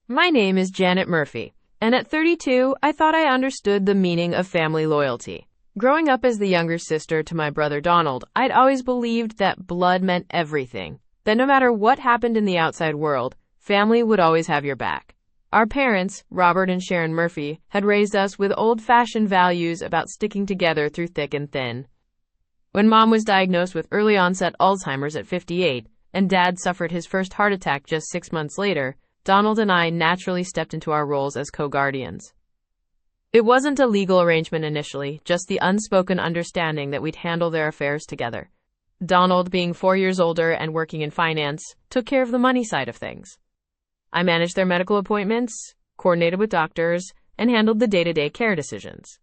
My name is Janet Murphy, and at 32, I thought I understood the meaning of family loyalty. Growing up as the younger sister to my brother Donald, I'd always believed that blood meant everything, that no matter what happened in the outside world, family would always have your back. Our parents, Robert and Sharon Murphy, had raised us with old-fashioned values about sticking together through thick and thin. When Mom was diagnosed with early-onset Alzheimer's at 58, and Dad suffered his first heart attack just 6 months later, Donald and I naturally stepped into our roles as co-guardians. It wasn't a legal arrangement initially, just the unspoken understanding that we'd handle their affairs together. Donald, being 4 years older and working in finance, took care of the money side of things. I managed their medical appointments, coordinated with doctors, and handled the day-to-day care decisions.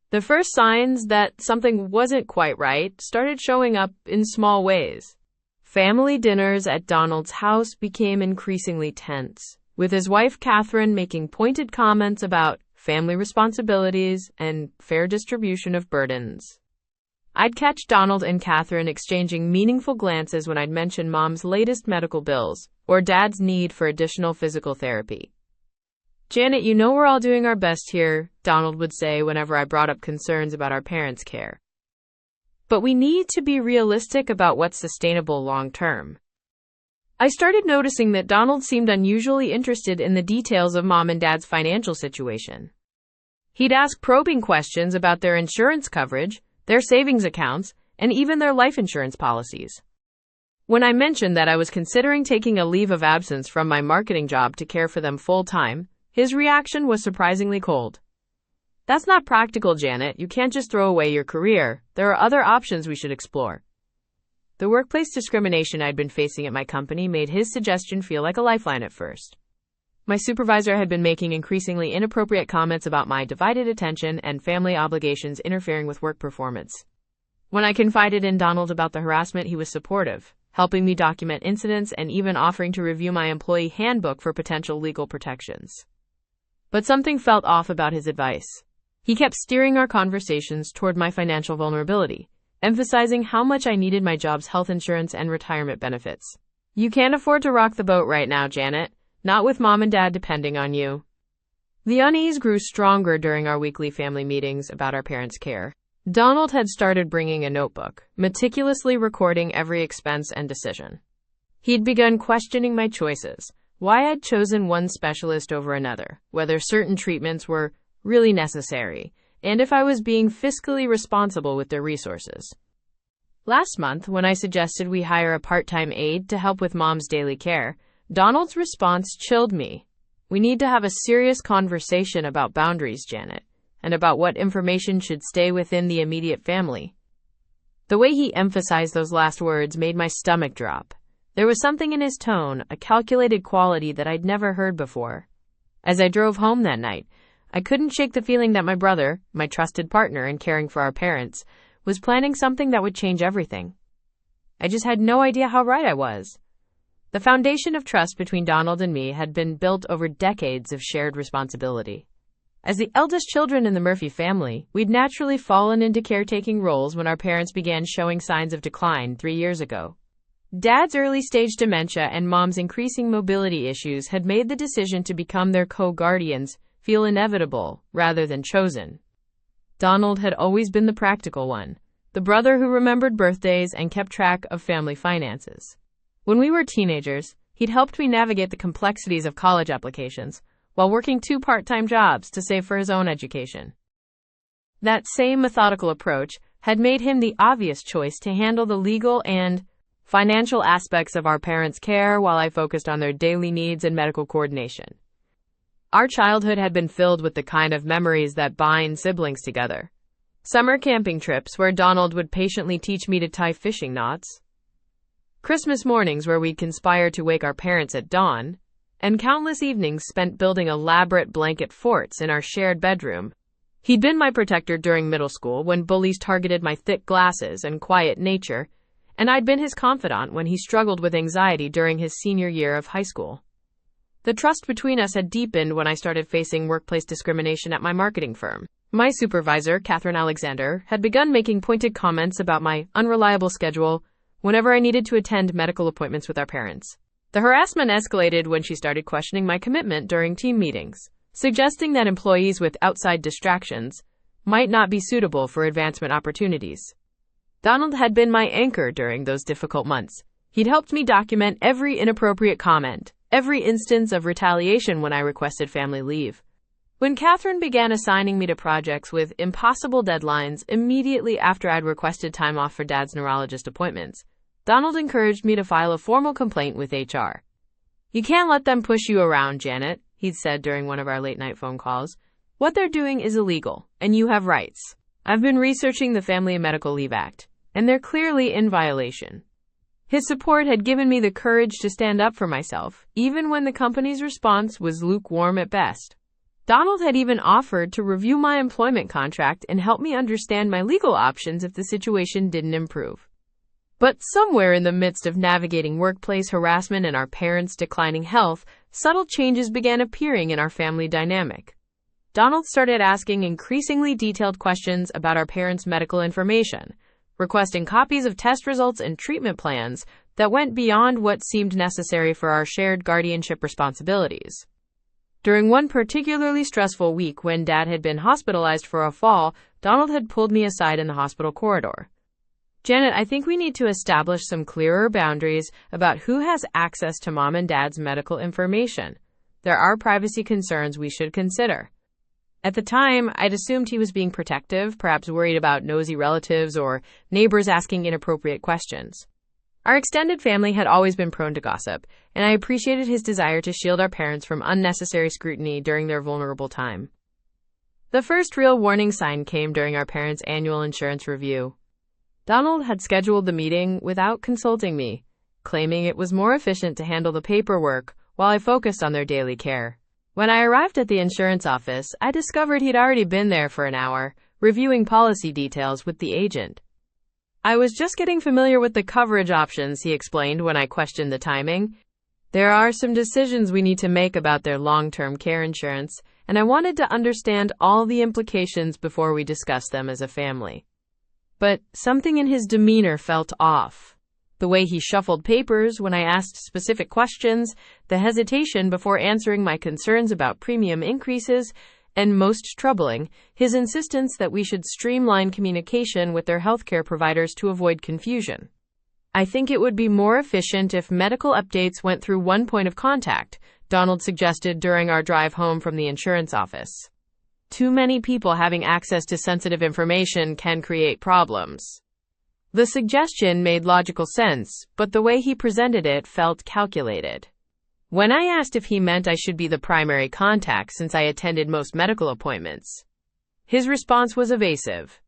The first signs that something wasn't quite right started showing up in small ways. Family dinners at Donald's house became increasingly tense, with his wife Catherine making pointed comments about family responsibilities and fair distribution of burdens. I'd catch Donald and Catherine exchanging meaningful glances when I'd mention Mom's latest medical bills or Dad's need for additional physical therapy. "Janet, you know we're all doing our best here," Donald would say whenever I brought up concerns about our parents' care. "But we need to be realistic about what's sustainable long term." I started noticing that Donald seemed unusually interested in the details of Mom and Dad's financial situation. He'd ask probing questions about their insurance coverage, their savings accounts, and even their life insurance policies. When I mentioned that I was considering taking a leave of absence from my marketing job to care for them full-time, his reaction was surprisingly cold. "That's not practical, Janet. You can't just throw away your career. There are other options we should explore." The workplace discrimination I'd been facing at my company made his suggestion feel like a lifeline at first. My supervisor had been making increasingly inappropriate comments about my divided attention and family obligations interfering with work performance. When I confided in Donald about the harassment, he was supportive, helping me document incidents and even offering to review my employee handbook for potential legal protections. But something felt off about his advice. He kept steering our conversations toward my financial vulnerability, emphasizing how much I needed my job's health insurance and retirement benefits. "You can't afford to rock the boat right now, Janet. Not with Mom and Dad depending on you." The unease grew stronger during our weekly family meetings about our parents' care. Donald had started bringing a notebook, meticulously recording every expense and decision. He'd begun questioning my choices, why I'd chosen one specialist over another, whether certain treatments were really necessary, and if I was being fiscally responsible with their resources. Last month, when I suggested we hire a part-time aide to help with Mom's daily care, Donald's response chilled me. "We need to have a serious conversation about boundaries, Janet, and about what information should stay within the immediate family." The way he emphasized those last words made my stomach drop. There was something in his tone, a calculated quality that I'd never heard before. As I drove home that night, I couldn't shake the feeling that my brother, my trusted partner in caring for our parents, was planning something that would change everything. I just had no idea how right I was. The foundation of trust between Donald and me had been built over decades of shared responsibility. As the eldest children in the Murphy family, we'd naturally fallen into caretaking roles when our parents began showing signs of decline 3 years ago. Dad's early-stage dementia and Mom's increasing mobility issues had made the decision to become their co-guardians feel inevitable rather than chosen. Donald had always been the practical one, the brother who remembered birthdays and kept track of family finances. When we were teenagers, he'd helped me navigate the complexities of college applications while working 2 part-time jobs to save for his own education. That same methodical approach had made him the obvious choice to handle the legal and financial aspects of our parents' care while I focused on their daily needs and medical coordination. Our childhood had been filled with the kind of memories that bind siblings together. Summer camping trips where Donald would patiently teach me to tie fishing knots. Christmas mornings where we'd conspire to wake our parents at dawn. And countless evenings spent building elaborate blanket forts in our shared bedroom. He'd been my protector during middle school when bullies targeted my thick glasses and quiet nature, and I'd been his confidant when he struggled with anxiety during his senior year of high school. The trust between us had deepened when I started facing workplace discrimination at my marketing firm. My supervisor, Catherine Alexander, had begun making pointed comments about my unreliable schedule whenever I needed to attend medical appointments with our parents. The harassment escalated when she started questioning my commitment during team meetings, suggesting that employees with outside distractions might not be suitable for advancement opportunities. Donald had been my anchor during those difficult months. He'd helped me document every inappropriate comment, every instance of retaliation when I requested family leave. When Catherine began assigning me to projects with impossible deadlines immediately after I'd requested time off for Dad's neurologist appointments, Donald encouraged me to file a formal complaint with HR. "You can't let them push you around, Janet," he'd said during one of our late-night phone calls. "What they're doing is illegal, and you have rights. I've been researching the Family and Medical Leave Act, and they're clearly in violation." His support had given me the courage to stand up for myself, even when the company's response was lukewarm at best. Donald had even offered to review my employment contract and help me understand my legal options if the situation didn't improve. But somewhere in the midst of navigating workplace harassment and our parents' declining health, subtle changes began appearing in our family dynamic. Donald started asking increasingly detailed questions about our parents' medical information, requesting copies of test results and treatment plans that went beyond what seemed necessary for our shared guardianship responsibilities. During one particularly stressful week when Dad had been hospitalized for a fall, Donald had pulled me aside in the hospital corridor. "Janet, I think we need to establish some clearer boundaries about who has access to Mom and Dad's medical information. There are privacy concerns we should consider." At the time, I'd assumed he was being protective, perhaps worried about nosy relatives or neighbors asking inappropriate questions. Our extended family had always been prone to gossip, and I appreciated his desire to shield our parents from unnecessary scrutiny during their vulnerable time. The first real warning sign came during our parents' annual insurance review. Donald had scheduled the meeting without consulting me, claiming it was more efficient to handle the paperwork while I focused on their daily care. When I arrived at the insurance office, I discovered he'd already been there for an hour, reviewing policy details with the agent. "I was just getting familiar with the coverage options," he explained when I questioned the timing. "There are some decisions we need to make about their long-term care insurance, and I wanted to understand all the implications before we discuss them as a family." But something in his demeanor felt off. The way he shuffled papers when I asked specific questions, the hesitation before answering my concerns about premium increases, and most troubling, his insistence that we should streamline communication with their healthcare providers to avoid confusion. "I think it would be more efficient if medical updates went through one point of contact," Donald suggested during our drive home from the insurance office. "Too many people having access to sensitive information can create problems." The suggestion made logical sense, but the way he presented it felt calculated. When I asked if he meant I should be the primary contact since I attended most medical appointments, his response was evasive.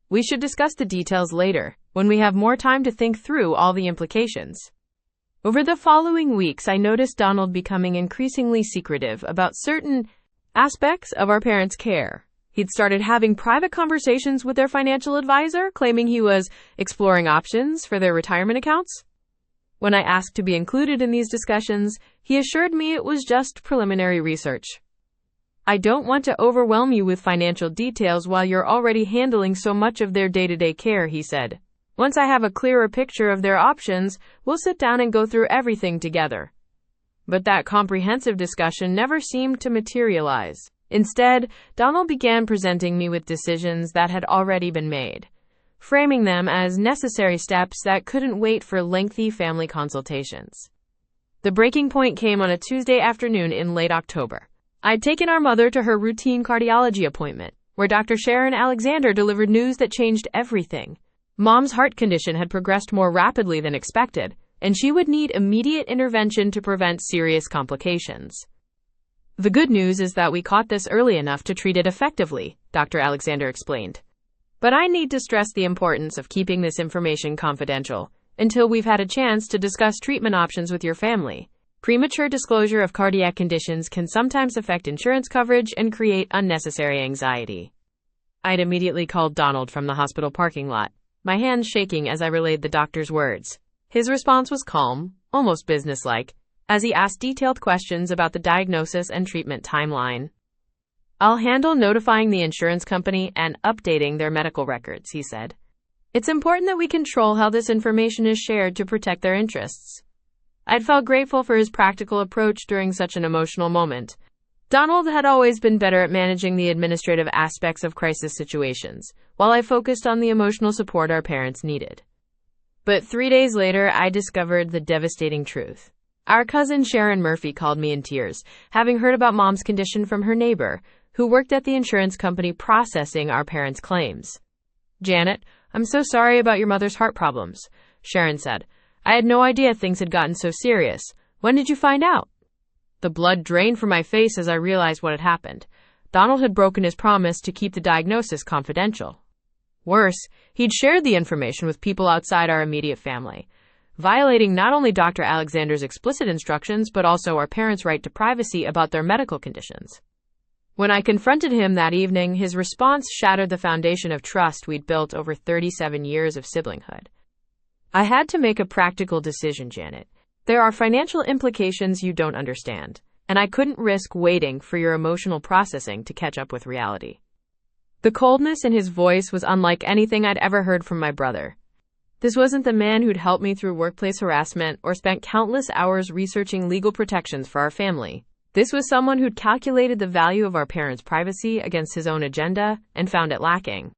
"We should discuss the details later, when we have more time to think through all the implications." Over the following weeks, I noticed Donald becoming increasingly secretive about certain aspects of our parents' care. He'd started having private conversations with their financial advisor, claiming he was exploring options for their retirement accounts. When I asked to be included in these discussions, he assured me it was just preliminary research. "I don't want to overwhelm you with financial details while you're already handling so much of their day-to-day care," he said. "Once I have a clearer picture of their options, we'll sit down and go through everything together." But that comprehensive discussion never seemed to materialize. Instead, Donald began presenting me with decisions that had already been made, framing them as necessary steps that couldn't wait for lengthy family consultations. The breaking point came on a Tuesday afternoon in late October. I'd taken our mother to her routine cardiology appointment, where Dr. Sharon Alexander delivered news that changed everything. Mom's heart condition had progressed more rapidly than expected, and she would need immediate intervention to prevent serious complications. "The good news is that we caught this early enough to treat it effectively," Dr. Alexander explained. "But I need to stress the importance of keeping this information confidential until we've had a chance to discuss treatment options with your family. Premature disclosure of cardiac conditions can sometimes affect insurance coverage and create unnecessary anxiety." I'd immediately called Donald from the hospital parking lot, my hands shaking as I relayed the doctor's words. His response was calm, almost businesslike, as he asked detailed questions about the diagnosis and treatment timeline. "I'll handle notifying the insurance company and updating their medical records," he said. "It's important that we control how this information is shared to protect their interests." I'd felt grateful for his practical approach during such an emotional moment. Donald had always been better at managing the administrative aspects of crisis situations, while I focused on the emotional support our parents needed. But 3 days later, I discovered the devastating truth. Our cousin Sharon Murphy called me in tears, having heard about Mom's condition from her neighbor, who worked at the insurance company processing our parents' claims. "Janet, I'm so sorry about your mother's heart problems," Sharon said. "I had no idea things had gotten so serious. When did you find out?" The blood drained from my face as I realized what had happened. Donald had broken his promise to keep the diagnosis confidential. Worse, he'd shared the information with people outside our immediate family, violating not only Dr. Alexander's explicit instructions, but also our parents' right to privacy about their medical conditions. When I confronted him that evening, his response shattered the foundation of trust we'd built over 37 years of siblinghood. "I had to make a practical decision, Janet. There are financial implications you don't understand, and I couldn't risk waiting for your emotional processing to catch up with reality." The coldness in his voice was unlike anything I'd ever heard from my brother. This wasn't the man who'd helped me through workplace harassment or spent countless hours researching legal protections for our family. This was someone who'd calculated the value of our parents' privacy against his own agenda and found it lacking.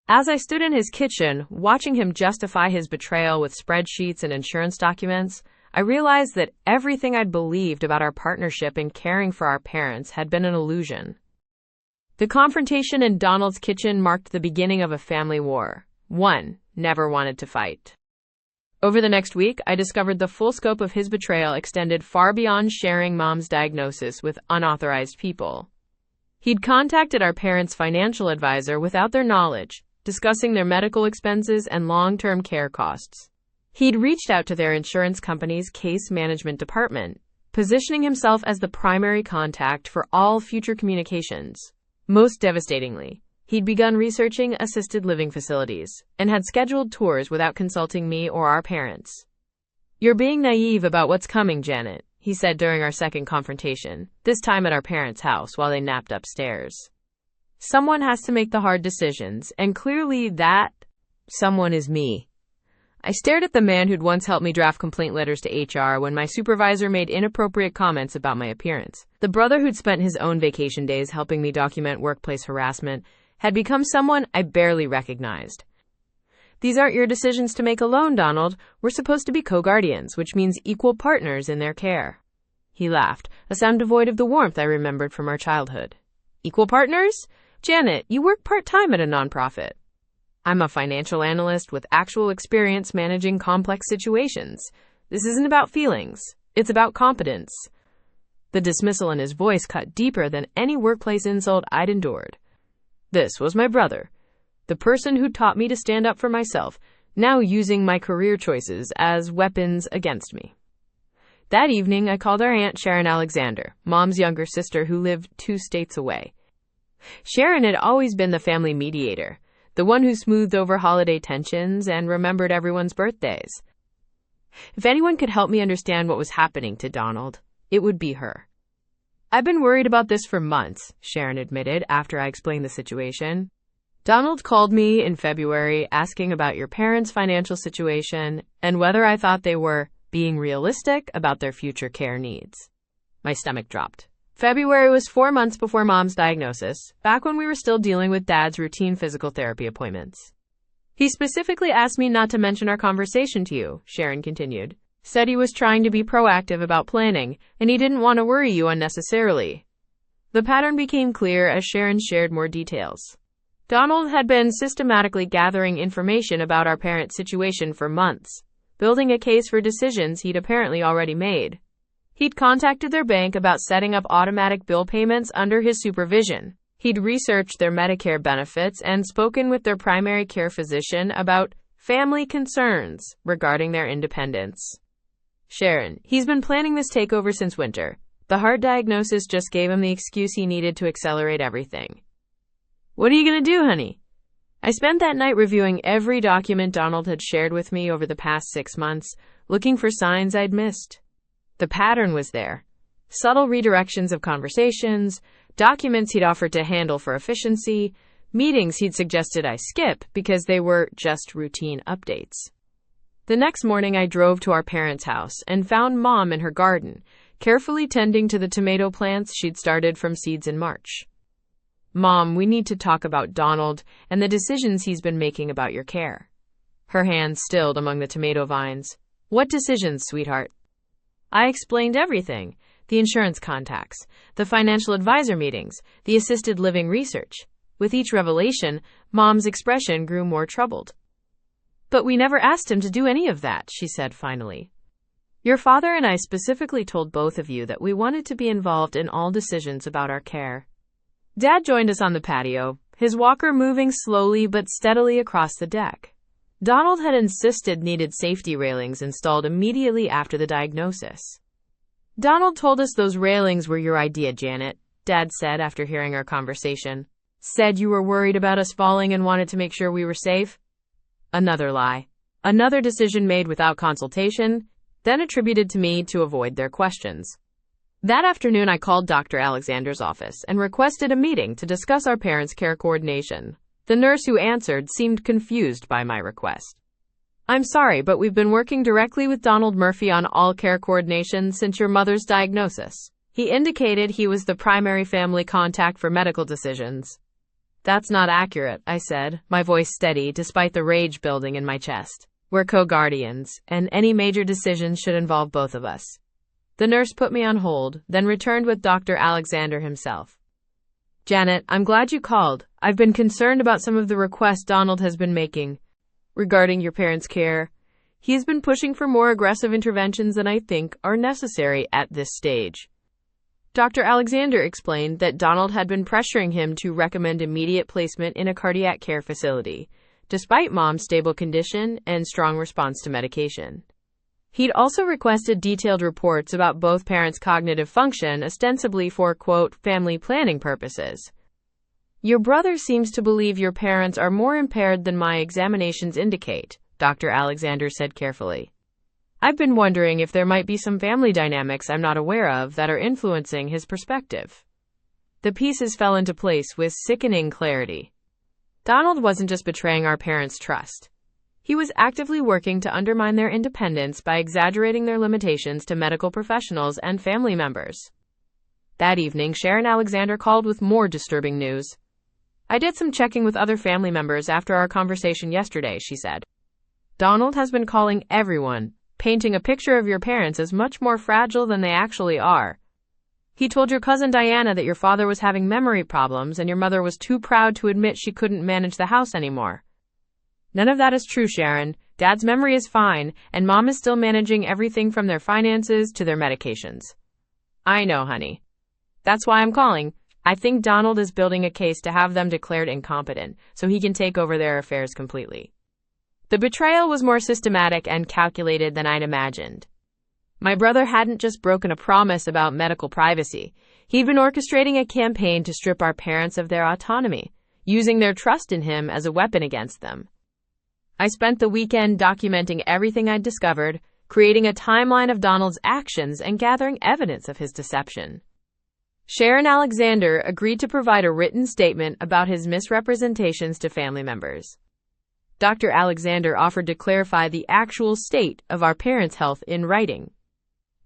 As I stood in his kitchen, watching him justify his betrayal with spreadsheets and insurance documents, I realized that everything I'd believed about our partnership in caring for our parents had been an illusion. The confrontation in Donald's kitchen marked the beginning of a family war. One never wanted to fight. Over the next week, I discovered the full scope of his betrayal extended far beyond sharing Mom's diagnosis with unauthorized people. He'd contacted our parents' financial advisor without their knowledge, discussing their medical expenses and long-term care costs. He'd reached out to their insurance company's case management department, positioning himself as the primary contact for all future communications. Most devastatingly, he'd begun researching assisted living facilities and had scheduled tours without consulting me or our parents. "You're being naive about what's coming, Janet," he said during our second confrontation, this time at our parents' house while they napped upstairs. "Someone has to make the hard decisions, and clearly that someone is me." I stared at the man who'd once helped me draft complaint letters to HR when my supervisor made inappropriate comments about my appearance. The brother who'd spent his own vacation days helping me document workplace harassment had become someone I barely recognized. "These aren't your decisions to make alone, Donald. We're supposed to be co-guardians, which means equal partners in their care." He laughed, a sound devoid of the warmth I remembered from our childhood. "Equal partners? Janet, you work part-time at a nonprofit." "I'm a financial analyst with actual experience managing complex situations. This isn't about feelings. It's about competence." The dismissal in his voice cut deeper than any workplace insult I'd endured. This was my brother, the person who taught me to stand up for myself, now using my career choices as weapons against me. That evening, I called our Aunt Sharon Alexander, Mom's younger sister who lived 2 states away. Sharon had always been the family mediator, the one who smoothed over holiday tensions and remembered everyone's birthdays. If anyone could help me understand what was happening to Donald, it would be her. "I've been worried about this for months," Sharon admitted after I explained the situation. "Donald called me in February asking about your parents' financial situation and whether I thought they were being realistic about their future care needs." My stomach dropped. February was 4 months before Mom's diagnosis, back when we were still dealing with Dad's routine physical therapy appointments. "He specifically asked me not to mention our conversation to you," Sharon continued. "Said he was trying to be proactive about planning, and he didn't want to worry you unnecessarily." The pattern became clear as Sharon shared more details. Donald had been systematically gathering information about our parents' situation for months, building a case for decisions he'd apparently already made. He'd contacted their bank about setting up automatic bill payments under his supervision. He'd researched their Medicare benefits and spoken with their primary care physician about family concerns regarding their independence. "Sharon, he's been planning this takeover since winter. The heart diagnosis just gave him the excuse he needed to accelerate everything." "What are you going to do, honey?" I spent that night reviewing every document Donald had shared with me over the past 6 months, looking for signs I'd missed. The pattern was there. Subtle redirections of conversations, documents he'd offered to handle for efficiency, meetings he'd suggested I skip because they were just routine updates. The next morning, I drove to our parents' house and found Mom in her garden, carefully tending to the tomato plants she'd started from seeds in March. Mom, we need to talk about Donald and the decisions he's been making about your care. Her hands stilled among the tomato vines. What decisions, sweetheart? I explained everything. The insurance contacts, the financial advisor meetings, the assisted living research. With each revelation, Mom's expression grew more troubled. But we never asked him to do any of that, she said finally. Your father and I specifically told both of you that we wanted to be involved in all decisions about our care. Dad joined us on the patio, his walker moving slowly but steadily across the deck. Donald had insisted needed safety railings installed immediately after the diagnosis. Donald told us those railings were your idea, Janet, Dad said after hearing our conversation. Said you were worried about us falling and wanted to make sure we were safe? Another lie. Another decision made without consultation, then attributed to me to avoid their questions. That afternoon, I called Dr. Alexander's office and requested a meeting to discuss our parents' care coordination. The nurse who answered seemed confused by my request. I'm sorry, but we've been working directly with Donald Murphy on all care coordination since your mother's diagnosis. He indicated he was the primary family contact for medical decisions. That's not accurate, I said, my voice steady despite the rage building in my chest. We're co-guardians, and any major decisions should involve both of us. The nurse put me on hold, then returned with Dr. Alexander himself. Janet, I'm glad you called. I've been concerned about some of the requests Donald has been making regarding your parents' care. He has been pushing for more aggressive interventions than I think are necessary at this stage. Dr. Alexander explained that Donald had been pressuring him to recommend immediate placement in a cardiac care facility, despite Mom's stable condition and strong response to medication. He'd also requested detailed reports about both parents' cognitive function, ostensibly for, quote, family planning purposes. Your brother seems to believe your parents are more impaired than my examinations indicate, Dr. Alexander said carefully. I've been wondering if there might be some family dynamics I'm not aware of that are influencing his perspective. The pieces fell into place with sickening clarity. Donald wasn't just betraying our parents' trust. He was actively working to undermine their independence by exaggerating their limitations to medical professionals and family members. That evening, Sharon Alexander called with more disturbing news. I did some checking with other family members after our conversation yesterday, she said. Donald has been calling everyone, painting a picture of your parents as much more fragile than they actually are. He told your cousin Diana that your father was having memory problems and your mother was too proud to admit she couldn't manage the house anymore. None of that is true, Sharon. Dad's memory is fine, and Mom is still managing everything from their finances to their medications. I know, honey. That's why I'm calling. I think Donald is building a case to have them declared incompetent, so he can take over their affairs completely. The betrayal was more systematic and calculated than I'd imagined. My brother hadn't just broken a promise about medical privacy. He'd been orchestrating a campaign to strip our parents of their autonomy, using their trust in him as a weapon against them. I spent the weekend documenting everything I'd discovered, creating a timeline of Donald's actions and gathering evidence of his deception. Sharon Alexander agreed to provide a written statement about his misrepresentations to family members. Dr. Alexander offered to clarify the actual state of our parents' health in writing.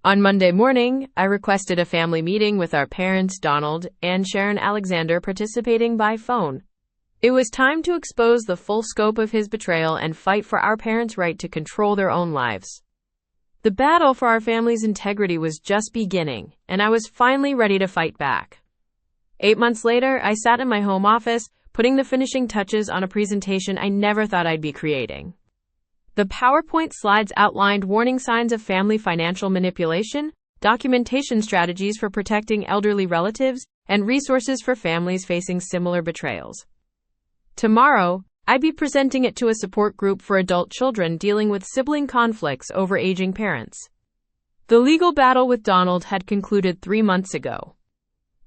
On Monday morning, I requested a family meeting with our parents, Donald and Sharon Alexander, participating by phone. It was time to expose the full scope of his betrayal and fight for our parents' right to control their own lives. The battle for our family's integrity was just beginning, and I was finally ready to fight back. 8 months later, I sat in my home office, putting the finishing touches on a presentation I never thought I'd be creating. The PowerPoint slides outlined warning signs of family financial manipulation, documentation strategies for protecting elderly relatives, and resources for families facing similar betrayals. Tomorrow, I'd be presenting it to a support group for adult children dealing with sibling conflicts over aging parents. The legal battle with Donald had concluded 3 months ago.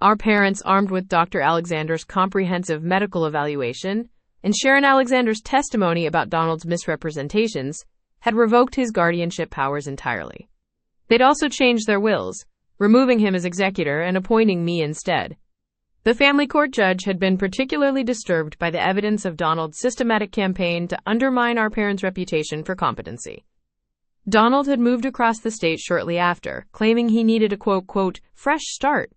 Our parents, armed with Dr. Alexander's comprehensive medical evaluation and Sharon Alexander's testimony about Donald's misrepresentations, had revoked his guardianship powers entirely. They'd also changed their wills, removing him as executor and appointing me instead. The family court judge had been particularly disturbed by the evidence of Donald's systematic campaign to undermine our parents' reputation for competency. Donald had moved across the state shortly after, claiming he needed a quote, fresh start.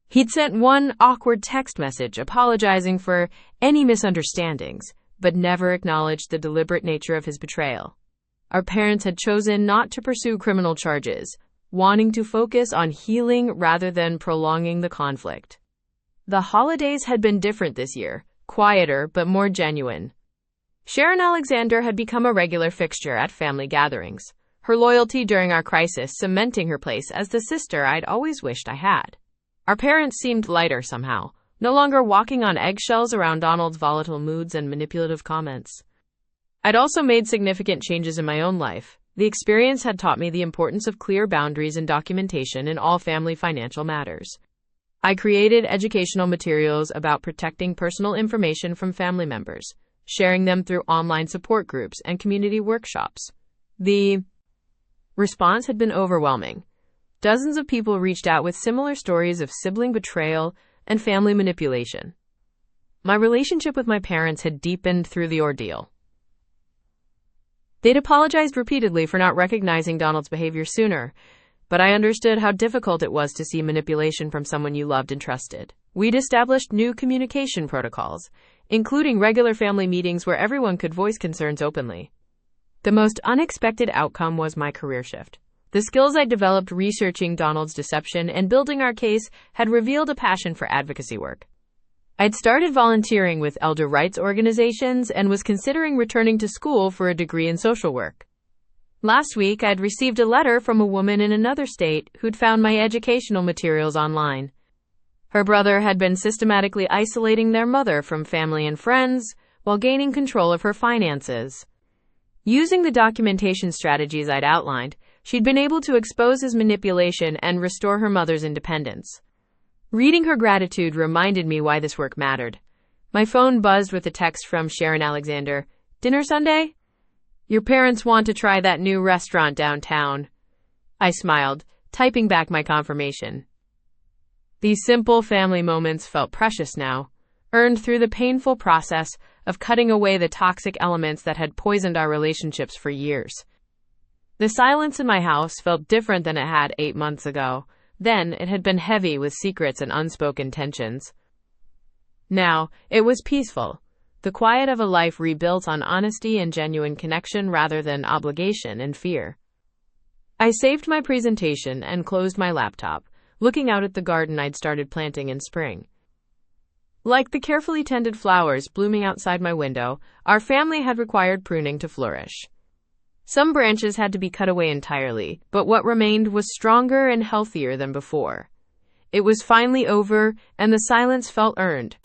He'd sent one awkward text message apologizing for any misunderstandings, but never acknowledged the deliberate nature of his betrayal. Our parents had chosen not to pursue criminal charges, wanting to focus on healing rather than prolonging the conflict. The holidays had been different this year, quieter but more genuine. Sharon Alexander had become a regular fixture at family gatherings, her loyalty during our crisis cementing her place as the sister I'd always wished I had. Our parents seemed lighter somehow, no longer walking on eggshells around Donald's volatile moods and manipulative comments. I'd also made significant changes in my own life. The experience had taught me the importance of clear boundaries and documentation in all family financial matters. I created educational materials about protecting personal information from family members, sharing them through online support groups and community workshops. The response had been overwhelming. Dozens of people reached out with similar stories of sibling betrayal and family manipulation. My relationship with my parents had deepened through the ordeal. They'd apologized repeatedly for not recognizing Donald's behavior sooner, but I understood how difficult it was to see manipulation from someone you loved and trusted. We'd established new communication protocols, including regular family meetings where everyone could voice concerns openly. The most unexpected outcome was my career shift. The skills I developed researching Donald's deception and building our case had revealed a passion for advocacy work. I'd started volunteering with elder rights organizations and was considering returning to school for a degree in social work. Last week, I'd received a letter from a woman in another state who'd found my educational materials online. Her brother had been systematically isolating their mother from family and friends while gaining control of her finances. Using the documentation strategies I'd outlined, she'd been able to expose his manipulation and restore her mother's independence. Reading her gratitude reminded me why this work mattered. My phone buzzed with a text from Sharon Alexander. "Dinner Sunday? Your parents want to try that new restaurant downtown." I smiled, typing back my confirmation. These simple family moments felt precious now, earned through the painful process of cutting away the toxic elements that had poisoned our relationships for years. The silence in my house felt different than it had 8 months ago. Then it had been heavy with secrets and unspoken tensions. Now it was peaceful, the quiet of a life rebuilt on honesty and genuine connection rather than obligation and fear. I saved my presentation and closed my laptop, looking out at the garden I'd started planting in spring. Like the carefully tended flowers blooming outside my window, our family had required pruning to flourish. Some branches had to be cut away entirely, but what remained was stronger and healthier than before. It was finally over, and the silence felt earned.